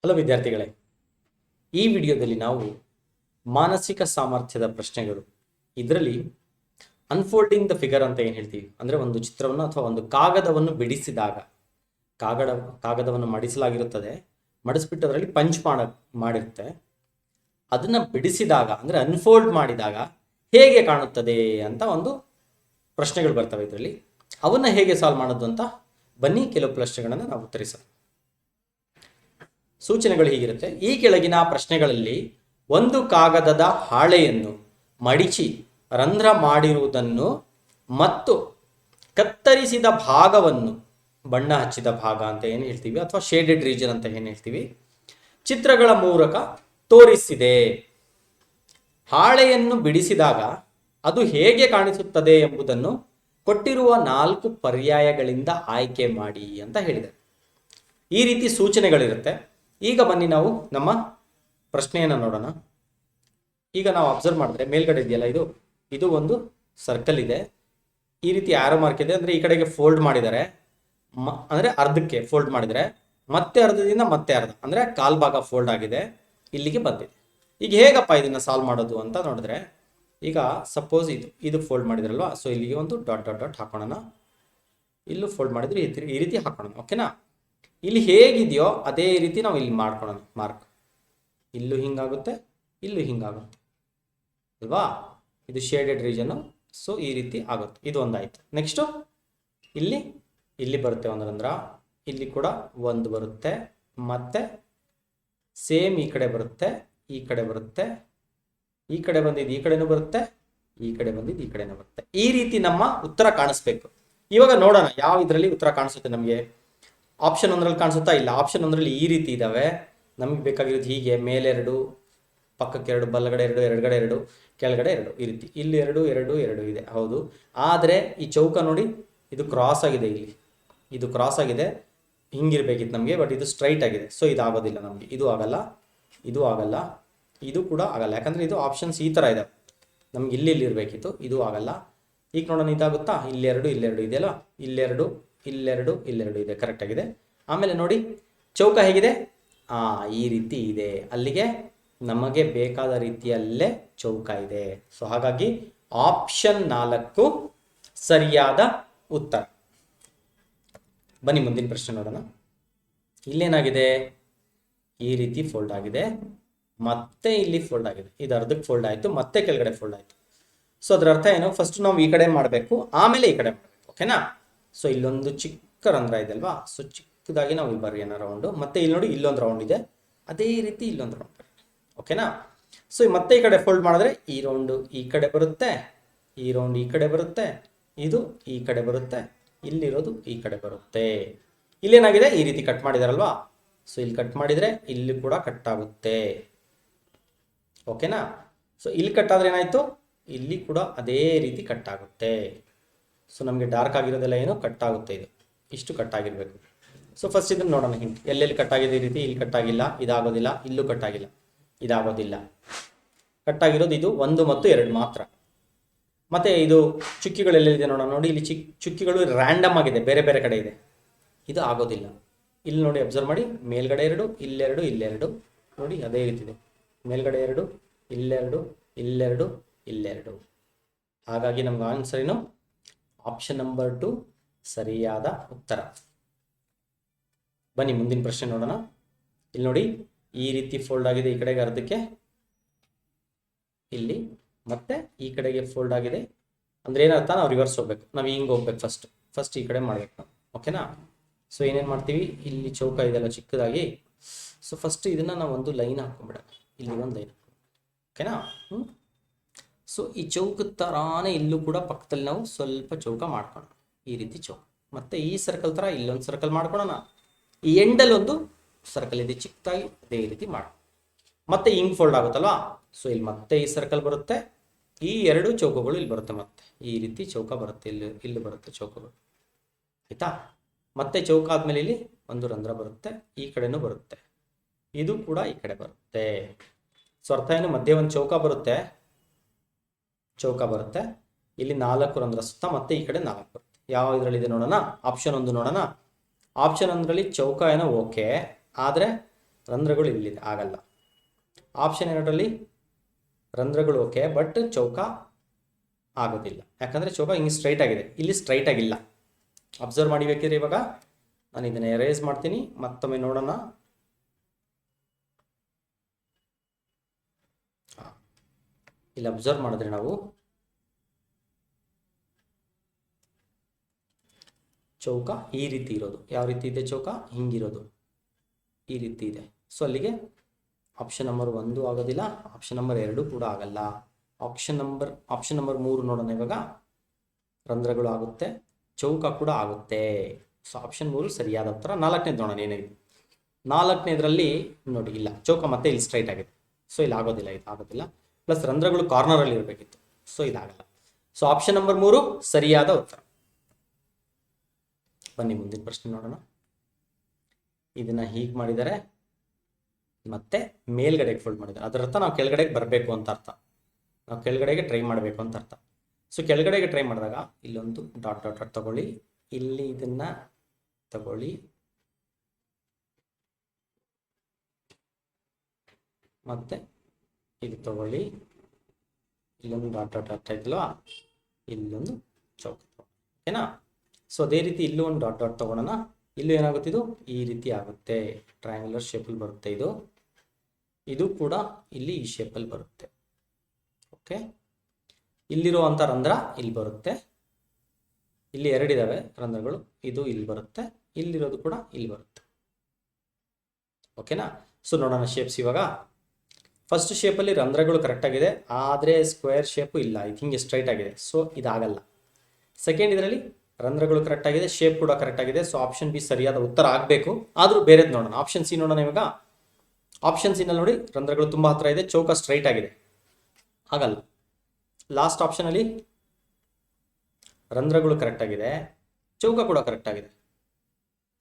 Hello ವಿದ್ಯಾರ್ಥಿಗಳೇ, ಈ ವಿಡಿಯೋದಲ್ಲಿ ನಾವು ಮಾನಸಿಕ ಸಾಮರ್ಥ್ಯದ ಪ್ರಶ್ನೆಗಳು ಇದರಲ್ಲಿ ಅನ್ಫೋಲ್ಡಿಂಗ್ ದ ಫಿಗರ್ ಅಂತ ಏನು ಹೇಳ್ತೀವಿ ಅಂದರೆ ಒಂದು ಚಿತ್ರವನ್ನು ಅಥವಾ ಒಂದು ಕಾಗದವನ್ನು ಬಿಡಿಸಿದಾಗ ಕಾಗದವನ್ನು ಮಡಿಸಲಾಗಿರುತ್ತದೆ. ಮಡಿಸ್ಬಿಟ್ಟು ಅದರಲ್ಲಿ ಪಂಚ್ ಮಾಡಿರುತ್ತೆ. ಅದನ್ನು ಬಿಡಿಸಿದಾಗ ಅಂದರೆ ಅನ್ಫೋಲ್ಡ್ ಮಾಡಿದಾಗ ಹೇಗೆ ಕಾಣುತ್ತದೆ ಅಂತ ಒಂದು ಪ್ರಶ್ನೆಗಳು ಬರ್ತವೆ. ಇದರಲ್ಲಿ ಅವನ್ನ ಹೇಗೆ ಸಾಲ್ವ್ ಮಾಡೋದು ಅಂತ ಬನ್ನಿ ಕೆಲವು ಪ್ರಶ್ನೆಗಳನ್ನು ನಾವು ಉತ್ತರಿಸೋಣ. ಸೂಚನೆಗಳು ಹೀಗಿರುತ್ತೆ. ಈ ಕೆಳಗಿನ ಪ್ರಶ್ನೆಗಳಲ್ಲಿ ಒಂದು ಕಾಗದದ ಹಾಳೆಯನ್ನು ಮಡಿಚಿ ರಂಧ್ರ ಮಾಡಿರುವುದನ್ನು ಮತ್ತು ಕತ್ತರಿಸಿದ ಭಾಗವನ್ನು ಬಣ್ಣ ಹಚ್ಚಿದ ಭಾಗ ಅಂತ ಏನು ಹೇಳ್ತೀವಿ ಅಥವಾ ಶೇಡೆಡ್ ರೀಜನ್ ಅಂತ ಏನು ಹೇಳ್ತೀವಿ ಚಿತ್ರಗಳ ಮೂಲಕ ತೋರಿಸಿದೆ. ಹಾಳೆಯನ್ನು ಬಿಡಿಸಿದಾಗ ಅದು ಹೇಗೆ ಕಾಣಿಸುತ್ತದೆ ಎಂಬುದನ್ನು ಕೊಟ್ಟಿರುವ 4 ಪರ್ಯಾಯಗಳಿಂದ ಆಯ್ಕೆ ಮಾಡಿ ಅಂತ ಹೇಳಿದೆ. ಈ ರೀತಿ ಸೂಚನೆಗಳಿರುತ್ತೆ. ಈಗ ಬನ್ನಿ ನಾವು ನಮ್ಮ ಪ್ರಶ್ನೆಯನ್ನು ನೋಡೋಣ. ಈಗ ನಾವು ಅಬ್ಸರ್ವ್ ಮಾಡಿದ್ರೆ ಮೇಲ್ಗಡೆ ಇದೆಯಲ್ಲ, ಇದು ಒಂದು ಸರ್ಕಲ್ ಇದೆ. ಈ ರೀತಿ ಆರೋ ಮಾರ್ಕ್ ಇದೆ, ಅಂದರೆ ಈ ಕಡೆಗೆ ಫೋಲ್ಡ್ ಮಾಡಿದ್ದಾರೆ, ಅಂದರೆ ಅರ್ಧಕ್ಕೆ ಫೋಲ್ಡ್ ಮಾಡಿದರೆ ಮತ್ತೆ ಅರ್ಧದಿಂದ ಮತ್ತೆ ಅರ್ಧ ಅಂದರೆ ಕಾಲ್ ಭಾಗ ಫೋಲ್ಡ್ ಆಗಿದೆ, ಇಲ್ಲಿಗೆ ಬಂದಿದೆ. ಈಗ ಹೇಗಪ್ಪ ಇದನ್ನು ಸಾಲ್ವ್ ಮಾಡೋದು ಅಂತ ನೋಡಿದ್ರೆ, ಈಗ ಸಪೋಸ್ ಇದು ಫೋಲ್ಡ್ ಮಾಡಿದ್ರಲ್ವಾ, ಸೊ ಇಲ್ಲಿಗೆ ಒಂದು ಡಾಟ್ ಡಾಟ್ ಡಾಟ್ ಹಾಕೋಣ. ಇಲ್ಲೂ ಫೋಲ್ಡ್ ಮಾಡಿದ್ರೆ ಈ ರೀತಿ ಹಾಕೋಣ. ಓಕೆನಾ? ಇಲ್ಲಿ ಹೇಗಿದೆಯೋ ಅದೇ ರೀತಿ ನಾವು ಇಲ್ಲಿ ಮಾಡ್ಕೊಳ್ಳೋಣ ಮಾರ್ಕ್. ಇಲ್ಲೂ ಹಿಂಗಾಗುತ್ತೆ, ಇಲ್ಲೂ ಹಿಂಗಾಗುತ್ತೆ ಅಲ್ವಾ? ಇದು ಶೇಡೆಡ್ ರೀಜನ್ನು. ಸೊ ಈ ರೀತಿ ಆಗುತ್ತೆ. ಇದು ಒಂದಾಯ್ತು. ನೆಕ್ಸ್ಟು ಇಲ್ಲಿ ಬರುತ್ತೆ ಒಂದು ರಂಧ್ರ, ಇಲ್ಲಿ ಕೂಡ ಒಂದು ಬರುತ್ತೆ, ಮತ್ತೆ ಸೇಮ್ ಈ ಕಡೆ ಬರುತ್ತೆ, ಈ ಕಡೆ ಬರುತ್ತೆ, ಈ ಕಡೆ ಬಂದಿದ್ದು ಈ ಕಡೆನೂ ಬರುತ್ತೆ, ಈ ಕಡೆ ಬಂದಿದ್ದು ಈ ಕಡೆನೂ ಬರುತ್ತೆ. ಈ ರೀತಿ ನಮ್ಮ ಉತ್ತರ ಕಾಣಿಸ್ಬೇಕು. ಇವಾಗ ನೋಡೋಣ ಯಾವ ಇದರಲ್ಲಿ ಉತ್ತರ ಕಾಣಿಸುತ್ತೆ ನಮಗೆ. ಆಪ್ಷನ್ 1ರಲ್ಲಿ ಕಾಣಿಸುತ್ತಾ? ಇಲ್ಲ. ಆಪ್ಷನ್ 1ರಲ್ಲಿ ಈ ರೀತಿ ಇದ್ದಾವೆ. ನಮಗೆ ಬೇಕಾಗಿರೋದು ಹೀಗೆ, ಮೇಲೆ 2, ಪಕ್ಕಕ್ಕೆ 2, ಬಲಗಡೆ 2, ಎಡಗಡೆ 2, ಕೆಳಗಡೆ 2, ಈ ರೀತಿ. ಇಲ್ಲಿ 2, 2, 2 ಇದೆ, ಹೌದು. ಆದರೆ ಈ ಚೌಕ ನೋಡಿ, ಇದು ಕ್ರಾಸ್ ಆಗಿದೆ. ಇದು ಕ್ರಾಸ್ ಆಗಿದೆ, ಹಿಂಗಿರ್ಬೇಕಿತ್ತು ನಮಗೆ, ಬಟ್ ಇದು ಸ್ಟ್ರೈಟ್ ಆಗಿದೆ. ಸೊ ಇದಾಗೋದಿಲ್ಲ ನಮಗೆ. ಇದು ಆಗಲ್ಲ, ಇದು ಆಗಲ್ಲ, ಇದು ಕೂಡ ಆಗಲ್ಲ. ಯಾಕಂದರೆ ಇದು ಆಪ್ಷನ್ಸ್ ಈ ಥರ ಇದೆ. ನಮ್ಗೆ ಇಲ್ಲಿ ಇರಬೇಕಿತ್ತು, ಇದು ಆಗಲ್ಲ. ಈಗ ನೋಡೋಣ, ಇದಾಗುತ್ತಾ? ಇಲ್ಲೆರಡು ಇದೆಯಲ್ಲ, ಇಲ್ಲೆರಡು ಇದೆ, ಕರೆಕ್ಟ್ ಆಗಿದೆ. ಆಮೇಲೆ ನೋಡಿ ಚೌಕ ಹೇಗಿದೆ? ಈ ರೀತಿ ಇದೆ. ಅಲ್ಲಿಗೆ ನಮಗೆ ಬೇಕಾದ ರೀತಿಯಲ್ಲೇ ಚೌಕ ಇದೆ. ಸೊ ಹಾಗಾಗಿ ಆಪ್ಷನ್ 4 ಸರಿಯಾದ ಉತ್ತರ. ಬನ್ನಿ ಮುಂದಿನ ಪ್ರಶ್ನೆ ನೋಡೋಣ. ಇಲ್ಲೇನಾಗಿದೆ? ಈ ರೀತಿ ಫೋಲ್ಡ್ ಆಗಿದೆ, ಮತ್ತೆ ಇಲ್ಲಿ ಫೋಲ್ಡ್ ಆಗಿದೆ. ಇದು ಅರ್ಧಕ್ಕೆ ಫೋಲ್ಡ್ ಆಯಿತು, ಮತ್ತೆ ಕೆಳಗಡೆ ಫೋಲ್ಡ್ ಆಯಿತು. ಸೊ ಅದರ ಅರ್ಥ ಏನು? ಫಸ್ಟ್ ನಾವು ಈ ಕಡೆ ಮಾಡಬೇಕು, ಆಮೇಲೆ ಈ ಕಡೆ ಮಾಡಬೇಕು. ಓಕೆನಾ? ಸೊ ಇಲ್ಲೊಂದು ಚಿಕ್ಕ ರಂಧ್ರ ಇದೆ ಅಲ್ವಾ? ಸೊ ಚಿಕ್ಕದಾಗಿ ನಾವು ಇಲ್ಲಿ ಬರೆಯೋಣ ರೌಂಡು. ಮತ್ತೆ ಇಲ್ಲಿ ನೋಡಿ, ಇಲ್ಲೊಂದು ರೌಂಡ್ ಇದೆ, ಅದೇ ರೀತಿ ಇಲ್ಲೊಂದು ರೌಂಡ್. ಓಕೆನಾ? ಸೊ ಮತ್ತೆ ಈ ಕಡೆ ಫೋಲ್ಡ್ ಮಾಡಿದ್ರೆ ಈ ರೌಂಡು ಈ ಕಡೆ ಬರುತ್ತೆ, ಈ ರೌಂಡ್ ಈ ಕಡೆ ಬರುತ್ತೆ, ಇದು ಈ ಕಡೆ ಬರುತ್ತೆ, ಇಲ್ಲಿರೋದು ಈ ಕಡೆ ಬರುತ್ತೆ. ಇಲ್ಲೇನಾಗಿದೆ? ಈ ರೀತಿ ಕಟ್ ಮಾಡಿದಾರಲ್ವಾ? ಸೊ ಇಲ್ಲಿ ಕಟ್ ಮಾಡಿದರೆ ಇಲ್ಲಿ ಕೂಡ ಕಟ್ ಆಗುತ್ತೆ. ಓಕೆನಾ? ಸೊ ಇಲ್ಲಿ ಕಟ್ ಆದರೆ ಏನಾಯಿತು? ಇಲ್ಲಿ ಕೂಡ ಅದೇ ರೀತಿ ಕಟ್ ಆಗುತ್ತೆ. ಸೊ ನಮಗೆ ಡಾರ್ಕ್ ಆಗಿರೋದೆಲ್ಲ ಏನು ಕಟ್ ಆಗುತ್ತೆ. ಇಷ್ಟು ಕಟ್ ಆಗಿರಬೇಕು. ಸೊ ಫಸ್ಟ್ ಇದನ್ನು ನೋಡೋಣ. ಹಿಂಗೆ ಎಲ್ಲೆಲ್ಲಿ ಕಟ್ ಆಗಿದೆ? ಈ ರೀತಿ ಇಲ್ಲಿ ಕಟ್ ಆಗಿಲ್ಲ, ಇದಾಗೋದಿಲ್ಲ, ಇಲ್ಲೂ ಕಟ್ ಆಗಿಲ್ಲ, ಇದಾಗೋದಿಲ್ಲ. ಕಟ್ ಆಗಿರೋದು ಇದು 1 ಮತ್ತು 2 ಮಾತ್ರ. ಮತ್ತೆ ಇದು ಚುಕ್ಕಿಗಳೆಲ್ಲಿದೆ ನೋಡೋಣ. ನೋಡಿ, ಇಲ್ಲಿ ಚುಕ್ಕಿಗಳು ರ್ಯಾಂಡಮ್ ಆಗಿದೆ, ಬೇರೆ ಬೇರೆ ಕಡೆ ಇದೆ. ಇದು ಆಗೋದಿಲ್ಲ. ಇಲ್ಲಿ ನೋಡಿ, ಅಬ್ಸರ್ವ್ ಮಾಡಿ, ಮೇಲ್ಗಡೆ 2, ಇಲ್ಲೆರಡು ನೋಡಿ, ಅದೇ ರೀತಿ ಇದೆ. ಮೇಲ್ಗಡೆ 2, ಇಲ್ಲೆರಡು. ಹಾಗಾಗಿ ನಮ್ಗೆ ಆನ್ಸರ್ ಏನು? ಆಪ್ಷನ್ ನಂಬರ್ 2 ಸರಿಯಾದ ಉತ್ತರ. ಬನ್ನಿ ಮುಂದಿನ ಪ್ರಶ್ನೆ ನೋಡೋಣ. ಇಲ್ಲಿ ನೋಡಿ, ಈ ರೀತಿ ಫೋಲ್ಡ್ ಆಗಿದೆ, ಈ ಕಡೆಗೆ ಅರ್ಧಕ್ಕೆ, ಇಲ್ಲಿ ಮತ್ತೆ ಈ ಕಡೆಗೆ ಫೋಲ್ಡ್ ಆಗಿದೆ. ಅಂದ್ರೆ ಏನರ್ಥ? ನಾವು ರಿವರ್ಸ್ ಹೋಗ್ಬೇಕು, ನಾವು ಹಿಂಗೆ ಹೋಗ್ಬೇಕು. ಫಸ್ಟ್ ಈ ಕಡೆ ಮಾಡ್ಬೇಕು ನಾವು. ಓಕೆನಾ? ಸೊ ಏನೇನು ಮಾಡ್ತೀವಿ? ಇಲ್ಲಿ ಚೌಕ ಇದೆಲ್ಲ ಚಿಕ್ಕದಾಗಿ. ಸೊ ಫಸ್ಟ್ ಇದನ್ನ ನಾವು ಒಂದು ಲೈನ್ ಹಾಕೊಂಡ್ಬಿಡೋಣ. ಇಲ್ಲಿ ಒಂದು ಲೈನ್. ಓಕೆನಾ? ಸೊ ಈ ಚೌಕ ಥರಾನೇ ಇಲ್ಲೂ ಕೂಡ ಪಕ್ಕದಲ್ಲಿ ನಾವು ಸ್ವಲ್ಪ ಚೌಕ ಮಾಡ್ಕೊಳ್ಳೋಣ. ಈ ರೀತಿ ಚೌಕ. ಮತ್ತೆ ಈ ಸರ್ಕಲ್ ಥರ ಇಲ್ಲೊಂದು ಸರ್ಕಲ್ ಮಾಡ್ಕೊಳ್ಳೋಣ. ಈ ಎಂಡಲ್ಲಿ ಒಂದು ಸರ್ಕಲ್ ಇದೆ ಚಿಕ್ಕದಾಗಿ, ಅದೇ ರೀತಿ ಮಾಡೋಣ. ಮತ್ತೆ ಹಿಂಗೆ ಫೋಲ್ಡ್ ಆಗುತ್ತಲ್ವಾ? ಸೊ ಇಲ್ಲಿ ಮತ್ತೆ ಈ ಸರ್ಕಲ್ ಬರುತ್ತೆ, ಈ 2 ಚೌಕಗಳು ಇಲ್ಲಿ ಬರುತ್ತೆ, ಮತ್ತೆ ಈ ರೀತಿ ಚೌಕ ಬರುತ್ತೆ, ಇಲ್ಲಿ ಬರುತ್ತೆ ಚೌಕಗಳು. ಆಯ್ತಾ? ಮತ್ತೆ ಚೌಕ ಆದಮೇಲೆ ಇಲ್ಲಿ ಒಂದು ರಂಧ್ರ ಬರುತ್ತೆ, ಈ ಕಡೆನೂ ಬರುತ್ತೆ, ಇದು ಕೂಡ ಈ ಕಡೆ ಬರುತ್ತೆ. ಸೊ ಅರ್ಥ ಏನು? ಮಧ್ಯೆ ಒಂದು ಚೌಕ ಬರುತ್ತೆ, ಇಲ್ಲಿ 4 ರಂಧ್ರ ಸುತ್ತ, ಮತ್ತೆ ಈ ಕಡೆ 4 ಬರುತ್ತೆ. ಯಾವ ಇದರಲ್ಲಿದೆ ನೋಡೋಣ. ಆಪ್ಷನ್ 1 ನೋಡೋಣ. ಆಪ್ಷನ್ 1ರಲ್ಲಿ ಚೌಕ ಏನೋ ಓಕೆ, ಆದರೆ ರಂಧ್ರಗಳು ಇಲ್ಲಿದೆ, ಆಗಲ್ಲ. ಆಪ್ಷನ್ ಎರಡರಲ್ಲಿ ರಂಧ್ರಗಳು ಓಕೆ, ಬಟ್ ಚೌಕ ಆಗೋದಿಲ್ಲ. ಯಾಕಂದರೆ ಚೌಕ ಹಿಂಗೆ ಸ್ಟ್ರೈಟ್ ಆಗಿದೆ, ಇಲ್ಲಿ ಸ್ಟ್ರೈಟ್ ಆಗಿಲ್ಲ. ಅಬ್ಸರ್ವ್ ಮಾಡಿ ಬೇಕಿದ್ರೆ ಇವಾಗ ನಾನು ಇದನ್ನು ಎರೇಸ್ ಮಾಡ್ತೀನಿ, ಮತ್ತೊಮ್ಮೆ ನೋಡೋಣ. ಇಲ್ಲಿ ಅಬ್ಸರ್ವ್ ಮಾಡಿದ್ರೆ ನಾವು ಚೌಕ ಈ ರೀತಿ ಇರೋದು. ಯಾವ ರೀತಿ ಇದೆ ಚೌಕ? ಹಿಂಗಿರೋದು, ಈ ರೀತಿ ಇದೆ. ಸೊ ಅಲ್ಲಿಗೆ ಆಪ್ಷನ್ ನಂಬರ್ 1 ಆಗೋದಿಲ್ಲ, ಆಪ್ಷನ್ ನಂಬರ್ 2 ಕೂಡ ಆಗಲ್ಲ. ಆಪ್ಷನ್ ನಂಬರ್ 3 ನೋಡೋಣ ಇವಾಗ. ರಂಧ್ರಗಳು ಆಗುತ್ತೆ, ಚೌಕ ಕೂಡ ಆಗುತ್ತೆ. ಸೊ ಆಪ್ಷನ್ 3 ಸರಿಯಾದ ಉತ್ತರ. 4ನೇದು ನೋಡೋಣ ಏನಿದೆ. 4ನೇದರಲ್ಲಿ ನೋಡಿ, ಇಲ್ಲ ಚೌಕ ಮತ್ತೆ ಇಲ್ಲಿ ಸ್ಟ್ರೈಟ್ ಆಗಿದೆ. ಸೊ ಇಲ್ಲಿ ಆಗೋದಿಲ್ಲ, ಇದು ಆಗೋದಿಲ್ಲ. ಪ್ಲಸ್ ರಂಧ್ರಗಳು ಕಾರ್ನರಲ್ಲಿ ಇರಬೇಕಿತ್ತು. ಸೊ ಇದಾಗಲ್ಲ. ಸೊ ಆಪ್ಷನ್ ನಂಬರ್ 3 ಸರಿಯಾದ ಉತ್ತರ. ಬನ್ನಿ ಮುಂದಿನ ಪ್ರಶ್ನೆ ನೋಡೋಣ. ಇದನ್ನ ಹೀಗೆ ಮಾಡಿದರೆ ಮತ್ತೆ ಮೇಲ್ಗಡೆಗೆ ಫೋಲ್ಡ್ ಮಾಡಿದ್ದಾರೆ, ಅದರ ಅರ್ಥ ನಾವು ಕೆಳಗಡೆಗೆ ಬರಬೇಕು ಅಂತ ಅರ್ಥ. ನಾವು ಕೆಳಗಡೆಗೆ ಟ್ರೈ ಮಾಡಬೇಕು ಅಂತ ಅರ್ಥ. ಸೊ ಕೆಳಗಡೆಗೆ ಟ್ರೈ ಮಾಡಿದಾಗ ಇಲ್ಲೊಂದು ಡಾಟ್ ಡಾಟ್ ಡಾಟ್ ತಗೊಳ್ಳಿ, ಇಲ್ಲಿ ಇದನ್ನ ತಗೊಳ್ಳಿ, ಮತ್ತೆ ಇದು ತಗೊಳ್ಳಿ, ಇಲ್ಲೊಂದು ಡಾಟ್ ಡಾಟ್ ಡಾಟ್ ಆಯ್ತಲ್ವಾ, ಇಲ್ಲೊಂದು ಚೌಕ. ಓಕೆನಾ? ಸೊ ಅದೇ ರೀತಿ ಇಲ್ಲೂ ಒಂದು ಡಾಟ್ ಡಾಟ್ ತಗೊಳ್ಳೋಣ. ಇಲ್ಲೂ ಏನಾಗುತ್ತೆ, ಇದು ಈ ರೀತಿ ಆಗುತ್ತೆ, ಟ್ರಯಾಂಗ್ಯುಲರ್ ಶೇಪಲ್ಲಿ ಬರುತ್ತೆ. ಇದು ಕೂಡ ಇಲ್ಲಿ ಈ ಶೇಪಲ್ಲಿ ಬರುತ್ತೆ. ಓಕೆ, ಇಲ್ಲಿರುವಂಥ ರಂಧ್ರ ಇಲ್ಲಿ ಬರುತ್ತೆ, ಇಲ್ಲಿ 2 ಇದಾವೆ ರಂಧ್ರಗಳು, ಇದು ಇಲ್ಲಿ ಬರುತ್ತೆ, ಇಲ್ಲಿರೋದು ಕೂಡ ಇಲ್ಲಿ ಬರುತ್ತೆ. ಓಕೆನಾ? ಸೊ ನೋಡೋಣ ಶೇಪ್ಸ್ ಇವಾಗ. ಫಸ್ಟ್ ಶೇಪಲ್ಲಿ ರಂಧ್ರಗಳು ಕರೆಕ್ಟ್ ಆಗಿದೆ, ಆದರೆ ಸ್ಕ್ವೇರ್ ಶೇಪು ಇಲ್ಲ, ಇದು ಹಿಂಗೆ ಸ್ಟ್ರೈಟ್ ಆಗಿದೆ. ಸೊ ಇದಾಗಲ್ಲ. ಸೆಕೆಂಡ್ ಇದರಲ್ಲಿ ರಂಧ್ರಗಳು ಕರೆಕ್ಟ್ ಆಗಿದೆ, ಶೇಪ್ ಕೂಡ ಕರೆಕ್ಟ್ ಆಗಿದೆ. ಸೊ ಆಪ್ಷನ್ ಬಿ ಸರಿಯಾದ ಉತ್ತರ ಆಗಬೇಕು. ಆದರೂ ಬೇರೆದು ನೋಡೋಣ. ಆಪ್ಷನ್ ಸಿ ನೋಡೋಣ ಇವಾಗ. ಆಪ್ಷನ್ ಸಿನಲ್ಲಿ ನೋಡಿ, ರಂಧ್ರಗಳು ತುಂಬ ಹತ್ರ ಇದೆ, ಚೌಕ ಸ್ಟ್ರೈಟ್ ಆಗಿದೆ, ಆಗಲ್ಲ. ಲಾಸ್ಟ್ ಆಪ್ಷನಲ್ಲಿ ರಂಧ್ರಗಳು ಕರೆಕ್ಟ್ ಆಗಿದೆ, ಚೌಕ ಕೂಡ ಕರೆಕ್ಟ್ ಆಗಿದೆ.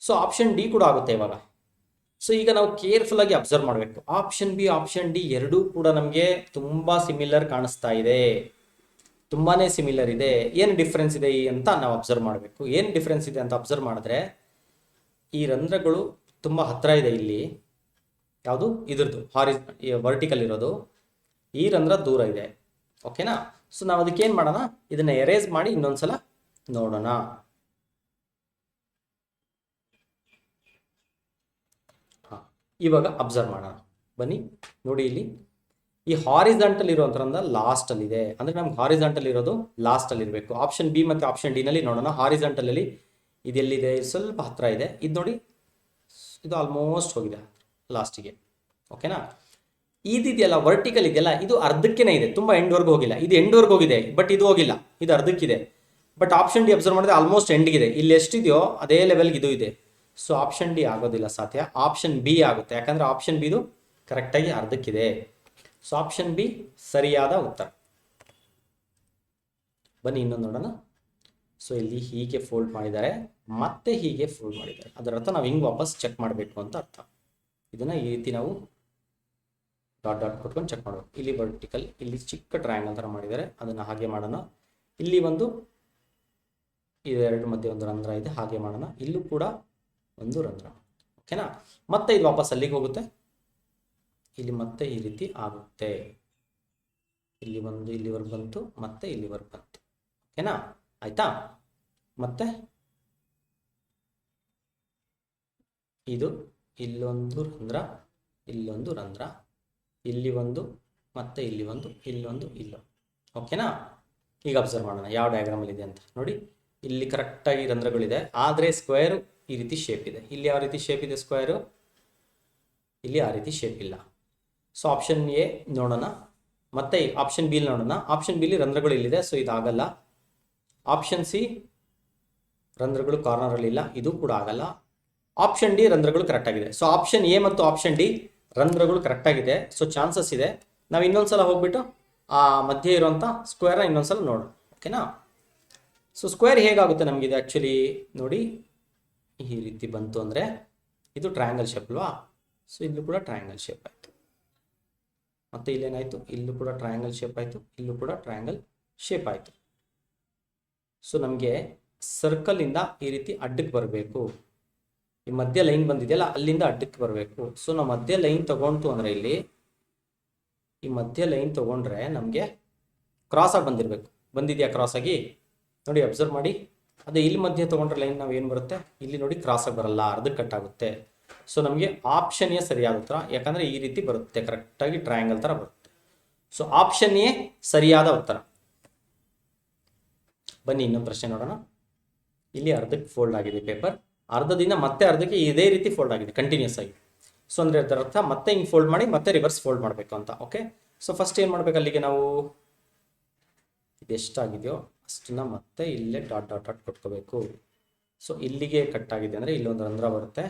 ಸೊ ಆಪ್ಷನ್ ಡಿ ಕೂಡ ಆಗುತ್ತೆ ಇವಾಗ. ಸೊ ಈಗ ನಾವು ಕೇರ್ಫುಲ್ ಆಗಿ ಅಬ್ಸರ್ವ್ ಮಾಡಬೇಕು. ಆಪ್ಷನ್ ಬಿ, ಆಪ್ಷನ್ ಡಿ ಎರಡೂ ಕೂಡ ನಮಗೆ ತುಂಬ ಸಿಮಿಲರ್ ಕಾಣಿಸ್ತಾ ಇದೆ, ತುಂಬಾ ಸಿಮಿಲರ್ ಇದೆ. ಏನು ಡಿಫ್ರೆನ್ಸ್ ಇದೆ ಅಂತ ನಾವು ಅಬ್ಸರ್ವ್ ಮಾಡಬೇಕು. ಏನು ಡಿಫ್ರೆನ್ಸ್ ಇದೆ ಅಂತ ಅಬ್ಸರ್ವ್ ಮಾಡಿದ್ರೆ, ಈ ರಂಧ್ರಗಳು ತುಂಬ ಹತ್ತಿರ ಇದೆ. ಇಲ್ಲಿ ಯಾವುದು ಇದ್ರದ್ದು ವರ್ಟಿಕಲ್ ಇರೋದು, ಈ ರಂಧ್ರ ದೂರ ಇದೆ. ಓಕೆನಾ? ಸೊ ನಾವು ಅದಕ್ಕೇನು ಮಾಡೋಣ, ಇದನ್ನು ಎರೇಸ್ ಮಾಡಿ ಇನ್ನೊಂದ್ಸಲ ನೋಡೋಣ. ಇವಾಗ ಅಬ್ಸರ್ವ್ ಮಾಡೋಣ. ಬನ್ನಿ ನೋಡಿ, ಇಲ್ಲಿ ಈ ಹಾರಿಜಾಂಟಲ್ ಇರುವಂಥ ರಂಧ್ರ ಲಾಸ್ಟಲ್ಲಿದೆ. ಅಂದರೆ ನಮ್ಗೆ ಹಾರಿಜಾಂಟಲ್ ಇರೋದು ಲಾಸ್ಟಲ್ಲಿ ಇರಬೇಕು. ಆಪ್ಷನ್ ಬಿ ಮತ್ತು ಆಪ್ಷನ್ ಡಿನಲ್ಲಿ ನೋಡೋಣ. ಹಾರಿಜಾಂಟಲಲ್ಲಿ ಇದೆಲ್ಲಿದೆ, ಸ್ವಲ್ಪ ಹತ್ತಿರ ಇದೆ. ಇದು ನೋಡಿ, ಇದು ಆಲ್ಮೋಸ್ಟ್ ಹೋಗಿದೆ ಲಾಸ್ಟಿಗೆ. ಓಕೆನಾ? ಇದಿದೆಯಲ್ಲ ವರ್ಟಿಕಲ್ ಇದೆಯಲ್ಲ, ಇದು ಅರ್ಧಕ್ಕೇನೆ ಇದೆ, ತುಂಬ ಎಂಡ್ವರೆಗೂ ಹೋಗಿಲ್ಲ. ಇದು ಎಂಡ್ವರೆಗೂ ಹೋಗಿದೆ, ಬಟ್ ಇದು ಹೋಗಿಲ್ಲ, ಇದು ಅರ್ಧಕ್ಕಿದೆ. ಬಟ್ ಆಪ್ಷನ್ ಡಿ ಅಬ್ಸರ್ವ್ ಮಾಡಿದ್ರೆ ಆಲ್ಮೋಸ್ಟ್ ಎಂಡ್ಗಿದೆ. ಇಲ್ಲಿ ಎಷ್ಟಿದೆಯೋ ಅದೇ ಲೆವೆಲ್ಗೆ ಇದು ಇದೆ. ಸೊ ಆಪ್ಷನ್ ಡಿ ಆಗೋದಿಲ್ಲ, ಸಾಧ್ಯ. ಆಪ್ಷನ್ ಬಿ ಆಗುತ್ತೆ, ಯಾಕಂದರೆ ಆಪ್ಷನ್ ಬಿದು ಕರೆಕ್ಟಾಗಿ ಅರ್ಧಕ್ಕಿದೆ. ಸೊ ಆಪ್ಷನ್ ಬಿ ಸರಿಯಾದ ಉತ್ತರ. ಬನ್ನಿ ಇನ್ನೊಂದು ನೋಡೋಣ. ಸೊ ಇಲ್ಲಿ ಹೀಗೆ ಫೋಲ್ಡ್ ಮಾಡಿದ್ದಾರೆ, ಮತ್ತೆ ಹೀಗೆ ಫೋಲ್ಡ್ ಮಾಡಿದ್ದಾರೆ. ಅದರ ಅರ್ಥ ನಾವು ಹಿಂಗೆ ವಾಪಸ್ ಚೆಕ್ ಮಾಡಬೇಕು ಅಂತ ಅರ್ಥ. ಇದನ್ನು ಈ ರೀತಿ ನಾವು ಡಾಟ್ ಡಾಟ್ ಕೊಟ್ಕೊಂಡು ಚೆಕ್ ಮಾಡಬೇಕು. ಇಲ್ಲಿ ವರ್ಟಿಕಲ್, ಇಲ್ಲಿ ಚಿಕ್ಕ ಟ್ರಯಾಂಗಲ್ ಥರ ಮಾಡಿದ್ದಾರೆ, ಅದನ್ನು ಹಾಗೆ ಮಾಡೋಣ. ಇಲ್ಲಿ ಒಂದು ಇದೆರಡು ಮಧ್ಯೆ ಒಂದು ರಂಧ್ರ ಇದೆ, ಹಾಗೆ ಮಾಡೋಣ. ಇಲ್ಲೂ ಕೂಡ ಒಂದು ರಂಧ್ರ. ಓಕೆನಾ? ಮತ್ತೆ ಇದು ವಾಪಸ್ ಅಲ್ಲಿಗೆ ಹೋಗುತ್ತೆ, ಇಲ್ಲಿ ಮತ್ತೆ ಈ ರೀತಿ ಆಗುತ್ತೆ. ಇಲ್ಲಿ ಒಂದು ಇಲ್ಲಿವರೆಗೆ ಬಂತು, ಮತ್ತೆ ಇಲ್ಲಿವರೆಗೆ ಬಂತು. ಓಕೆನಾ? ಆಯ್ತಾ? ಮತ್ತೆ ಇದು ಇಲ್ಲೊಂದು ರಂಧ್ರ, ಇಲ್ಲೊಂದು ರಂಧ್ರ, ಇಲ್ಲಿ ಒಂದು, ಮತ್ತೆ ಇಲ್ಲಿ ಒಂದು, ಇಲ್ಲೊಂದು, ಇಲ್ಲೊಂದು. ಓಕೆನಾ? ಈಗ ಅಬ್ಸರ್ವ್ ಮಾಡೋಣ ಯಾವ ಡಯಾಗ್ರಾಮಲ್ಲಿ ಇದೆ ಅಂತ ನೋಡಿ. ಇಲ್ಲಿ ಕರೆಕ್ಟಾಗಿ ರಂಧ್ರಗಳಿದೆ, ಆದರೆ ಸ್ಕ್ವೇರು ಈ ರೀತಿ ಶೇಪ್ ಇದೆ. ಇಲ್ಲಿ ಯಾವ ರೀತಿ ಶೇಪ್ ಇದೆ ಸ್ಕ್ವೇರು, ಇಲ್ಲಿ ಆ ರೀತಿ ಶೇಪ್ ಇಲ್ಲ. ಸೊ ಆಪ್ಷನ್ ಎ ನೋಡೋಣ, ಮತ್ತೆ ಆಪ್ಷನ್ ಬಿಲಿ ನೋಡೋಣ. ಆಪ್ಷನ್ ಬಿಲಿ ರಂಧ್ರಗಳು ಇಲ್ಲಿದೆ, ಸೊ ಇದಾಗಲ್ಲ. ಆಪ್ಷನ್ ಸಿ ರಂಧ್ರಗಳು ಕಾರ್ನರಲ್ಲಿ ಇಲ್ಲ, ಇದು ಕೂಡ ಆಗಲ್ಲ. ಆಪ್ಷನ್ ಡಿ ರಂಧ್ರಗಳು ಕರೆಕ್ಟ್ ಆಗಿದೆ. ಸೊ ಆಪ್ಷನ್ ಎ ಮತ್ತು ಆಪ್ಷನ್ ಡಿ ರಂಧ್ರಗಳು ಕರೆಕ್ಟ್ ಆಗಿದೆ. ಸೊ ಚಾನ್ಸಸ್ ಇದೆ. ನಾವು ಇನ್ನೊಂದ್ಸಲ ಹೋಗ್ಬಿಟ್ಟು ಆ ಮಧ್ಯೆ ಇರುವಂಥ ಸ್ಕ್ವೇರ್ನ ಇನ್ನೊಂದ್ಸಲ ನೋಡೋಣ. ಓಕೆನಾ? ಸೊ ಸ್ಕ್ವೇರ್ ಹೇಗಾಗುತ್ತೆ ನಮಗಿದೆ ಆ್ಯಕ್ಚುಲಿ ನೋಡಿ, ಈ ರೀತಿ ಬಂತು ಅಂದರೆ ಇದು ಟ್ರಯಾಂಗಲ್ ಶೇಪ್ ಅಲ್ವಾ. ಸೊ ಇಲ್ಲೂ ಕೂಡ ಟ್ರಯಾಂಗಲ್ ಶೇಪ್ ಆಯಿತು, ಮತ್ತು ಇಲ್ಲೇನಾಯಿತು, ಇಲ್ಲೂ ಕೂಡ ಟ್ರಯಾಂಗಲ್ ಶೇಪ್ ಆಯಿತು, ಇಲ್ಲೂ ಕೂಡ ಟ್ರಯಾಂಗಲ್ ಶೇಪ್ ಆಯಿತು. ಸೊ ನಮಗೆ ಸರ್ಕಲಿಂದ ಈ ರೀತಿ ಅಡ್ಡಕ್ಕೆ ಬರಬೇಕು. ಈ ಮಧ್ಯ ಲೈನ್ ಬಂದಿದೆಯಲ್ಲ ಅಲ್ಲಿಂದ ಅಡ್ಡಕ್ಕೆ ಬರಬೇಕು. ಸೊ ನಾವು ಮಧ್ಯ ಲೈನ್ ತಗೊಂತು ಅಂದರೆ ಇಲ್ಲಿ ಈ ಮಧ್ಯ ಲೈನ್ ತಗೊಂಡ್ರೆ ನಮಗೆ ಕ್ರಾಸಾಗಿ ಬಂದಿರಬೇಕು. ಬಂದಿದೆಯಾ ಕ್ರಾಸಾಗಿ? ನೋಡಿ ಅಬ್ಸರ್ವ್ ಮಾಡಿ. ಅದೇ ಇಲ್ಲಿ ಮಧ್ಯೆ ತೊಗೊಂಡ್ರೆ ಲೈನ್ ನಾವು ಏನು ಬರುತ್ತೆ, ಇಲ್ಲಿ ನೋಡಿ ಕ್ರಾಸಾಗಿ ಬರಲ್ಲ, ಅರ್ಧಕ್ಕೆ ಕಟ್ ಆಗುತ್ತೆ. ಸೊ ನಮಗೆ ಆಪ್ಷನ್ ಎ ಸರಿಯಾದ ಉತ್ತರ. ಯಾಕಂದರೆ ಈ ರೀತಿ ಬರುತ್ತೆ, ಕರೆಕ್ಟಾಗಿ ಟ್ರಯಾಂಗಲ್ ಥರ ಬರುತ್ತೆ. ಸೊ ಆಪ್ಷನ್ ಎ ಸರಿಯಾದ ಉತ್ತರ. ಬನ್ನಿ ಇನ್ನೊಂದು ಪ್ರಶ್ನೆ ನೋಡೋಣ. ಇಲ್ಲಿ ಅರ್ಧಕ್ಕೆ ಫೋಲ್ಡ್ ಆಗಿದೆ ಪೇಪರ್, ಅರ್ಧದಿಂದ ಮತ್ತೆ ಅರ್ಧಕ್ಕೆ ಇದೇ ರೀತಿ ಫೋಲ್ಡ್ ಆಗಿದೆ ಕಂಟಿನ್ಯೂಸ್ ಆಗಿ. ಸೊ ಅಂದರೆ ಅದರ ಅರ್ಥ ಮತ್ತೆ ಹಿಂಗೆ ಫೋಲ್ಡ್ ಮಾಡಿ ಮತ್ತೆ ರಿವರ್ಸ್ ಫೋಲ್ಡ್ ಮಾಡಬೇಕು ಅಂತ. ಓಕೆ, ಸೊ ಫಸ್ಟ್ ಏನು ಮಾಡಬೇಕು, ಅಲ್ಲಿಗೆ ನಾವು ಇದೆಷ್ಟಾಗಿದೆಯೋ ಅಷ್ಟನ್ನ ಮತ್ತೆ ಇಲ್ಲೇ ಡಾಟ್ ಡಾಟ್ ಡಾಟ್ ಕೊಟ್ಕೋಬೇಕು. ಸೊ ಇಲ್ಲಿಗೆ ಕಟ್ ಆಗಿದೆ ಅಂದರೆ ಇಲ್ಲೊಂದು ರಂಧ್ರ ಬರುತ್ತೆ,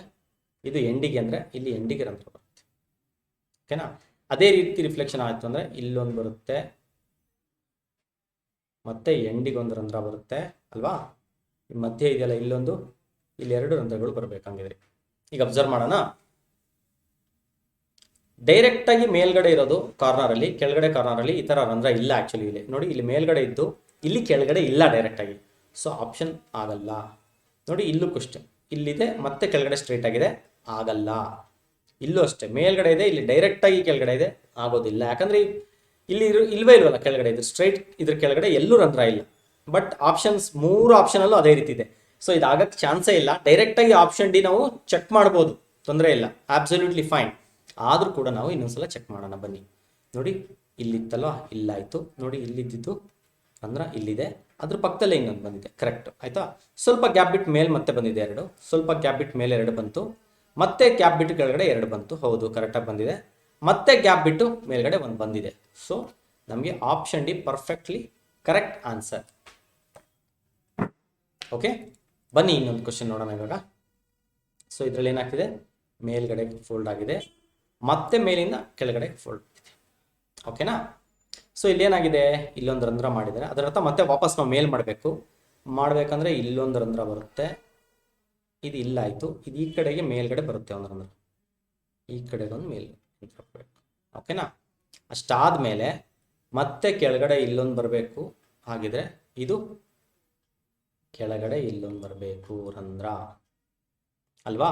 ಇದು ಎಂಡಿಗೆ ಅಂದರೆ ಇಲ್ಲಿ ಎಂಡಿಗೆ ರಂಧ್ರ ಬರುತ್ತೆ. ಓಕೆನಾ? ಅದೇ ರೀತಿ ರಿಫ್ಲೆಕ್ಷನ್ ಆಯಿತು ಅಂದರೆ ಇಲ್ಲೊಂದು ಬರುತ್ತೆ, ಮತ್ತೆ ಎಂಡಿಗೆ ಒಂದು ರಂಧ್ರ ಬರುತ್ತೆ ಅಲ್ವಾ? ಈ ಮಧ್ಯೆ ಇದೆಯಲ್ಲ ಇಲ್ಲೊಂದು, ಇಲ್ಲಿ 2 ರಂಧ್ರಗಳು ಬರಬೇಕಂಗಿದ್ರೆ. ಈಗ ಅಬ್ಸರ್ವ್ ಮಾಡೋಣ. ಡೈರೆಕ್ಟಾಗಿ ಮೇಲ್ಗಡೆ ಇರೋದು ಕಾರ್ನರಲ್ಲಿ, ಕೆಳಗಡೆ ಕಾರ್ನರಲ್ಲಿ ಈ ಥರ ರಂಧ್ರ ಇಲ್ಲ. ಆ್ಯಕ್ಚುಲಿ ಇಲ್ಲಿ ನೋಡಿ, ಇಲ್ಲಿ ಮೇಲ್ಗಡೆ ಇದ್ದು ಇಲ್ಲಿ ಕೆಳಗಡೆ ಇಲ್ಲ ಡೈರೆಕ್ಟಾಗಿ. ಸೊ ಆಪ್ಷನ್ ಆಗಲ್ಲ. ನೋಡಿ ಇಲ್ಲೂ ಅಷ್ಟೇ, ಇಲ್ಲಿದೆ ಮತ್ತೆ ಕೆಳಗಡೆ ಸ್ಟ್ರೈಟ್ ಆಗಿದೆ, ಆಗಲ್ಲ. ಇಲ್ಲೂ ಅಷ್ಟೇ, ಮೇಲ್ಗಡೆ ಇದೆ, ಇಲ್ಲಿ ಡೈರೆಕ್ಟಾಗಿ ಕೆಳಗಡೆ ಇದೆ, ಆಗೋದಿಲ್ಲ. ಯಾಕಂದರೆ ಇಲ್ಲಿ ಇಲ್ವೇ ಇಲ್ವಲ್ಲ ಕೆಳಗಡೆ, ಇದು ಸ್ಟ್ರೈಟ್, ಇದ್ರ ಕೆಳಗಡೆ ಎಲ್ಲೂ ರಂಧ್ರ ಇಲ್ಲ. ಬಟ್ ಆಪ್ಷನ್ಸ್ 3 ಆಪ್ಷನಲ್ಲೂ ಅದೇ ರೀತಿ ಇದೆ. ಸೊ ಇದಾಗಕ್ಕೆ ಚಾನ್ಸೇ ಇಲ್ಲ. ಡೈರೆಕ್ಟಾಗಿ ಆಪ್ಷನ್ ಡಿ ನಾವು ಚೆಕ್ ಮಾಡ್ಬೋದು, ತೊಂದರೆ ಇಲ್ಲ, ಆಬ್ಸಲ್ಯೂಟ್ಲಿ ಫೈನ್. ಆದರೂ ಕೂಡ ನಾವು ಇನ್ನೊಂದ್ಸಲ ಚೆಕ್ ಮಾಡೋಣ ಬನ್ನಿ. ನೋಡಿ ಇಲ್ಲಿತ್ತಲ್ವ, ಇಲ್ಲಾಯಿತು. ನೋಡಿ ಇಲ್ಲಿದ್ದು ಅಂದ್ರೆ ಇಲ್ಲಿದೆ, ಅದ್ರ ಪಕ್ಕದಲ್ಲೇ ಇನ್ನೊಂದು ಬಂದಿದೆ, ಕರೆಕ್ಟ್ ಆಯಿತಾ? ಸ್ವಲ್ಪ ಗ್ಯಾಪ್ ಬಿಟ್ಟು ಮೇಲೆ ಮತ್ತೆ ಬಂದಿದೆ 2, ಸ್ವಲ್ಪ ಗ್ಯಾಪ್ ಬಿಟ್ಟು ಮೇಲೆ 2 ಬಂತು, ಮತ್ತೆ ಗ್ಯಾಪ್ ಬಿಟ್ಟು ಕೆಳಗಡೆ 2 ಬಂತು. ಹೌದು, ಕರೆಕ್ಟಾಗಿ ಬಂದಿದೆ. ಮತ್ತೆ ಗ್ಯಾಪ್ ಬಿಟ್ಟು ಮೇಲ್ಗಡೆ 1 ಬಂದಿದೆ. ಸೊ ನಮಗೆ option D perfectly correct answer. Okay, ಬನ್ನಿ ಇನ್ನೊಂದು ಕ್ವಶನ್ ನೋಡೋಣ ಇವಾಗ. ಸೊ ಇದರಲ್ಲಿ ಏನಾಗ್ತಿದೆ, ಮೇಲ್ಗಡೆ ಫೋಲ್ಡ್ ಆಗಿದೆ, ಮತ್ತೆ ಮೇಲಿಂದ ಕೆಳಗಡೆ ಫೋಲ್ಡ್ ಆಗಿದೆ. ಓಕೆನಾ? ಸೊ ಇಲ್ಲೇನಾಗಿದೆ, ಇಲ್ಲೊಂದು ರಂಧ್ರ ಮಾಡಿದರೆ ಅದರ ಅರ್ಥ ಮತ್ತೆ ವಾಪಸ್ ನಾವು ಮೇಲ್ ಮಾಡಬೇಕಂದ್ರೆ ಇಲ್ಲೊಂದು ರಂಧ್ರ ಬರುತ್ತೆ, ಇದು ಇಲ್ಲಾಯಿತು, ಇದು ಈ ಕಡೆಗೆ ಮೇಲ್ಗಡೆ ಬರುತ್ತೆ ಒಂದು ರಂಧ್ರ, ಈ ಕಡೆಗೊಂದು ಮೇಲ್ ಬರಬೇಕು. ಓಕೆನಾ? ಅಷ್ಟಾದಮೇಲೆ ಮತ್ತೆ ಕೆಳಗಡೆ ಇಲ್ಲೊಂದು ಬರಬೇಕು. ಹಾಗಿದ್ರೆ ಇದು ಕೆಳಗಡೆ ಇಲ್ಲೊಂದು ಬರಬೇಕು ರಂಧ್ರ ಅಲ್ವಾ?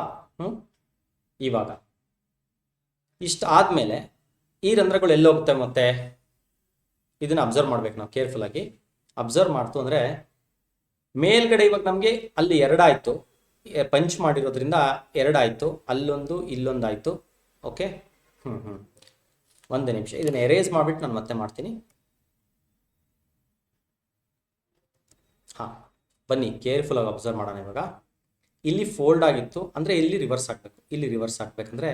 ಇವಾಗ ಇಷ್ಟು ಆದಮೇಲೆ ಈ ರಂಧ್ರಗಳು ಎಲ್ಲೋಗುತ್ತೆ ಮತ್ತೆ? ಇದನ್ನು ಅಬ್ಸರ್ವ್ ಮಾಡ್ಬೇಕು ನಾವು ಕೇರ್ಫುಲ್ ಆಗಿ. ಅಬ್ಸರ್ವ್ ಮಾಡ್ತು ಅಂದರೆ ಮೇಲ್ಗಡೆ ಇವಾಗ ನಮಗೆ ಅಲ್ಲಿ 2 ಆಯಿತು, ಪಂಚ್ ಮಾಡಿರೋದ್ರಿಂದ 2 ಆಯಿತು, ಅಲ್ಲೊಂದು ಇಲ್ಲೊಂದು ಆಯಿತು. ಓಕೆ, ಒಂದು ನಿಮಿಷ ಇದನ್ನು ಎರೇಸ್ ಮಾಡಿಬಿಟ್ಟು ನಾನು ಮತ್ತೆ ಮಾಡ್ತೀನಿ. ಹಾಂ, ಬನ್ನಿ ಕೇರ್ಫುಲ್ಲಾಗಿ ಅಬ್ಸರ್ವ್ ಮಾಡೋಣ ಇವಾಗ. ಇಲ್ಲಿ ಫೋಲ್ಡ್ ಆಗಿತ್ತು ಅಂದರೆ ಇಲ್ಲಿ ರಿವರ್ಸ್ ಆಗಬೇಕು. ಇಲ್ಲಿ ರಿವರ್ಸ್ ಆಗಬೇಕಂದ್ರೆ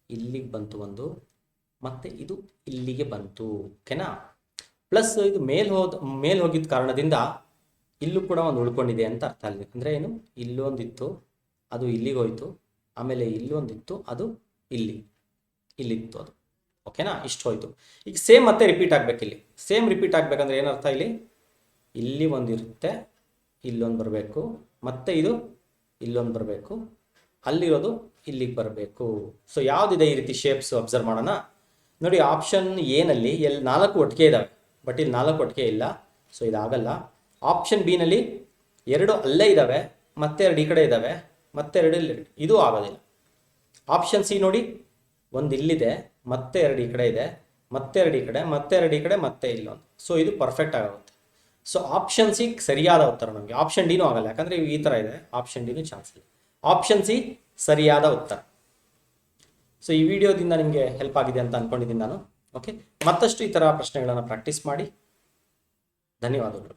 ಇಲ್ಲಿಗೆ ಬಂತು ಒಂದು, ಮತ್ತು ಇದು ಇಲ್ಲಿಗೆ ಬಂತು. ಓಕೆನಾ? ಪ್ಲಸ್ ಇದು ಮೇಲ್ ಹೋಗಿದ್ದ ಕಾರಣದಿಂದ ಇಲ್ಲೂ ಕೂಡ ಒಂದು ಉಳ್ಕೊಂಡಿದೆ ಅಂತ ಅರ್ಥ ಅಲ್ಲಿ. ಅಂದರೆ ಏನು, ಇಲ್ಲೊಂದಿತ್ತು ಅದು ಇಲ್ಲಿಗೆ ಹೋಯಿತು, ಆಮೇಲೆ ಇಲ್ಲೊಂದಿತ್ತು ಅದು ಇಲ್ಲಿತ್ತು ಅದು. ಓಕೆನಾ? ಇಷ್ಟು ಹೋಯಿತು. ಈಗ ಸೇಮ್ ಮತ್ತೆ ರಿಪೀಟ್ ಆಗಬೇಕು. ಇಲ್ಲಿ ಸೇಮ್ ರಿಪೀಟ್ ಆಗಬೇಕಂದ್ರೆ ಏನರ್ಥ, ಇಲ್ಲಿ ಒಂದಿರುತ್ತೆ, ಇಲ್ಲೊಂದು ಬರಬೇಕು, ಮತ್ತೆ ಇದು ಇಲ್ಲೊಂದು ಬರಬೇಕು, ಅಲ್ಲಿರೋದು ಇಲ್ಲಿಗೆ ಬರಬೇಕು. ಸೊ ಯಾವುದಿದೆ ಈ ರೀತಿ ಶೇಪ್ಸ್ ಅಬ್ಸರ್ವ್ ಮಾಡೋಣ. ನೋಡಿ ಆಪ್ಷನ್ ಎನಲ್ಲಿ 4 ಒಟ್ಟಿಗೆ ಇದ್ದಾವೆ, ಬಟ್ ಇಲ್ಲಿ 4 ಒಟ್ಟಿಗೆ ಇಲ್ಲ. ಸೊ ಇದಾಗಲ್ಲ. ಆಪ್ಷನ್ ಬಿ ನಲ್ಲಿ 2 ಅಲ್ಲೇ ಇದ್ದಾವೆ, ಮತ್ತೆ 2 ಈ ಕಡೆ ಇದ್ದಾವೆ, ಮತ್ತೆ 2 ಇಲ್ಲಿ, ಇದು ಆಗೋದಿಲ್ಲ. ಆಪ್ಷನ್ ಸಿ ನೋಡಿ, 1 ಇಲ್ಲಿದೆ, ಮತ್ತೆ 2 ಈ ಕಡೆ ಇದೆ, ಮತ್ತೆ 2 ಈ ಕಡೆ, ಮತ್ತೆ 2 ಈ ಕಡೆ, ಮತ್ತೆ ಇಲ್ಲೊಂದು. ಸೊ ಇದು ಪರ್ಫೆಕ್ಟ್ ಆಗುತ್ತೆ. ಸೊ ಆಪ್ಷನ್ ಸಿ ಸರಿಯಾದ ಉತ್ತರ. ನಮಗೆ ಆಪ್ಷನ್ ಡಿನೂ ಆಗಲ್ಲ, ಯಾಕಂದರೆ ಈ ಥರ ಇದೆ. ಆಪ್ಷನ್ ಡಿನೂ ಚಾನ್ಸ್ ಇಲ್ಲ. ಆಪ್ಷನ್ ಸಿ ಸರಿಯಾದ ಉತ್ತರ. ಸೊ ಈ ವಿಡಿಯೋದಿಂದ ನಿಮಗೆ ಹೆಲ್ಪ್ ಆಗಿದೆ ಅಂತ ಅಂದ್ಕೊಂಡಿದ್ದೀನಿ ನಾನು. ಓಕೆ, ಮತ್ತಷ್ಟು ಈ ಥರ ಪ್ರಶ್ನೆಗಳನ್ನು ಪ್ರಾಕ್ಟೀಸ್ ಮಾಡಿ. ಧನ್ಯವಾದಗಳು.